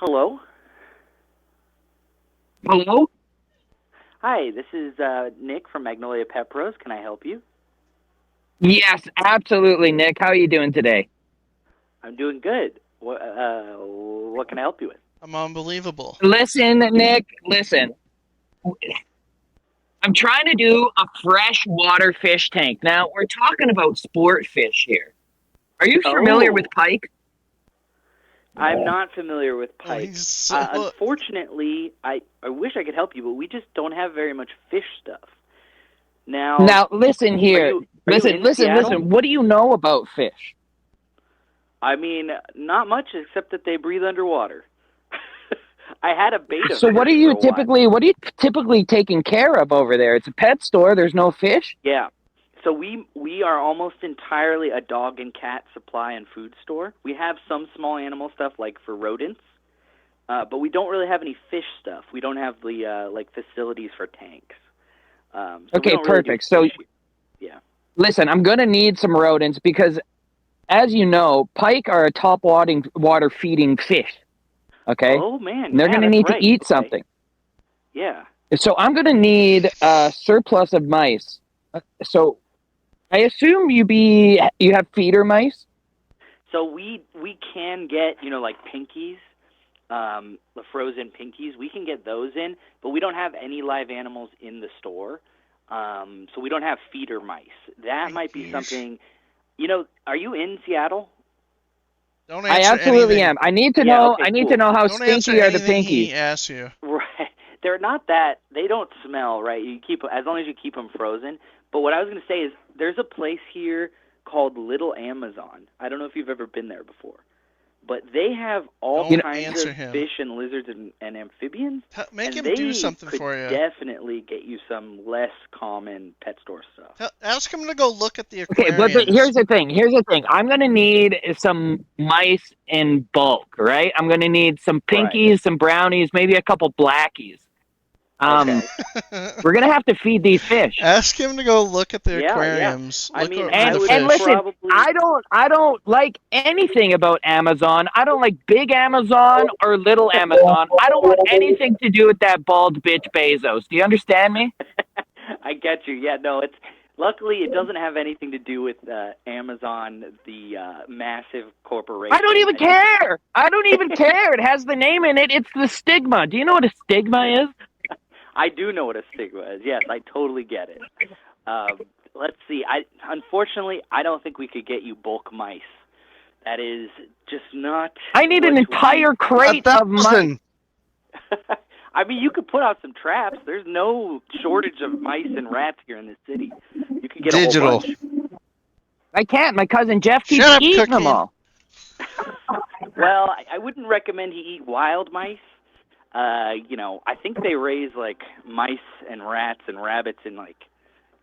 Hello. Hello? Hi, this is Nick from Magnolia Pet Bros. Can I help you? Yes, absolutely, Nick. How are you doing today? I'm doing good. What can I help you with? I'm unbelievable. Listen, Nick, listen. I'm trying to do a freshwater fish tank. Now, we're talking about sport fish here. Are you familiar with Oh, pike? I'm not familiar with Oh, pike. he's so. Unfortunately, I wish I could help you, but we just don't have very much fish stuff. Now, Now, listen are here. you Listen, in listen, Seattle? listen. What do you know about fish? I mean, not much except that they breathe underwater. I had a beta So fish for a while. what are you typically taking care of over there? It's a pet store. There's no fish? Yeah. So we are almost entirely a dog and cat supply and food store. We have some small animal stuff like for rodents, but we don't really have any fish stuff. We don't have the like facilities for tanks. So we Okay, don't really do perfect. So, fish here. Yeah. listen, I'm going to need some rodents because, as you know, pike are a top water feeding fish. Okay? Oh man, And they're yeah, going to that's need to right. eat Okay. something. Yeah. So I'm going to need a surplus of mice. So I assume you have feeder mice. So we can get like pinkies, the frozen pinkies. We can get those in, but we don't have any live animals in the store. So we don't have feeder mice. That might be Pinkies. something. Are you in Seattle? Don't I answer absolutely anything. am. I need to Yeah. know. Okay. I need to Cool. know how Don't answer stinky are the anything pinkies. he asks you. Right. They're not that. They don't smell. Right. You keep as long as you keep them frozen. But what I was going to say is there's a place here called Little Amazon. I don't know if you've ever been there before. But they have all Don't kinds answer of him. fish and lizards and amphibians, Make and him do they something could for you. definitely get you some less common pet store stuff. Ask him to go look at the Okay, but aquariums. here's the thing. Here's the thing. I'm gonna need some mice in bulk, right? I'm gonna need some Right. pinkies, some brownies, maybe a couple blackies. Um, Okay. we're gonna have to feed these fish. Ask him to go look at the Yeah, yeah. aquariums. I Look mean, for I the would And fish. listen, probably. I don't like anything about Amazon. I don't like big Amazon or little Amazon. I don't want anything to do with that bald bitch Bezos. Do you understand me? I get you. Yeah, no, it's luckily it doesn't have anything to do with Amazon, the massive corporation. I don't even I think care. I don't even care. It has the name in it. It's the stigma. Do you know what a stigma is? I do know what a stigma is. Yes, I totally get it. Let's see. I unfortunately I don't think we could get you bulk mice. That is just not I need an what we. entire crate of mice. I mean, you could put out some traps. There's no shortage of mice and rats here in this city. You could get a whole Digital. bunch. I can't. My cousin Jeff keeps Shut up, eating them Cookie. all. Well, I wouldn't recommend he eat wild mice. I think they raise like mice and rats and rabbits in like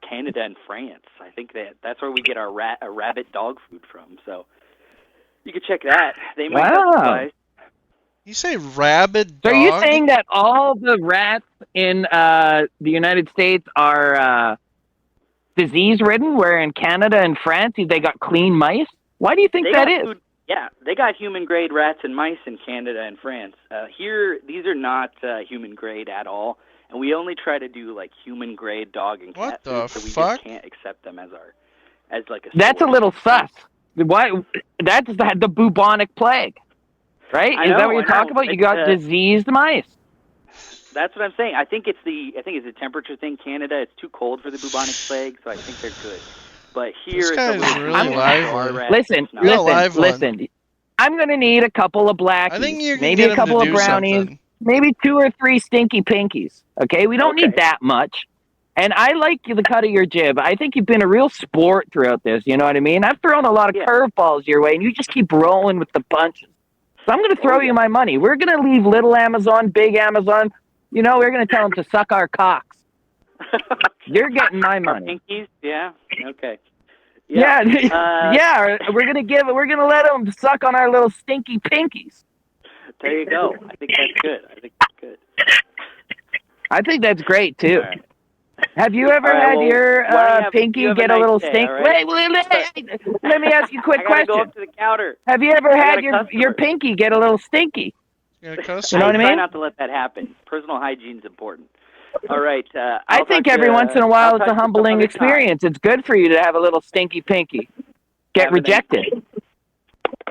Canada and France. I think that's where we get our rabbit dog food from. So you could check that. They might have Wow. supplies. You say rabid So dog? are you saying that all the rats in the United States are disease ridden, where in Canada and France they got clean mice? Why do you think They that got is? food. Yeah, they got human grade rats and mice in Canada and France. Here, these are not human grade at all, and we only try to do like human grade dog and cat What the food, so we fuck? just can't accept them as like a. That's a source. little sus. Why? That's the bubonic plague, right? I Is that know, what you're I talking know. about? You got diseased mice. That's what I'm saying. I think it's a temperature thing. Canada, it's too cold for the bubonic plague, so I think they're good. But here, This it's a guy's little really too lively. our rats, Listen, it's not. You're a live one. listen. I'm gonna need a couple of blackies, I think you can maybe get a him to couple of do brownies, something. maybe 2 or 3 stinky pinkies. Okay, we don't need Okay. that much. And I like the cut of your jib. I think you've been a real sport throughout this. You know what I mean? I've thrown a lot of Yeah. curveballs your way, and you just keep rolling with the punches. So I'm going to throw you my money. We're going to leave little Amazon, big Amazon. We're going to tell them to suck our cocks. You're getting my Our money. pinkies, yeah. Okay. Yeah, Yeah. yeah. We're gonna let them suck on our little stinky pinkies. There you go. I think that's good. I think that's great too. All right. Have you ever All right, had well, your why don't you pinky have a get a nice little day, stink? all right? Let me ask you a quick I gotta go question. up to the counter. Have you ever I got had a your customer. pinky get a little stinky? You're gonna cuss? You know what I Try mean? not to let that happen. Personal hygiene's important. All right. I I'll think talk every to- once in a I'll while it's talk a to some humbling other experience. It's good for you to have a little stinky pinky. Get Have a nice rejected.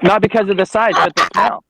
Not because of the size, but the smell.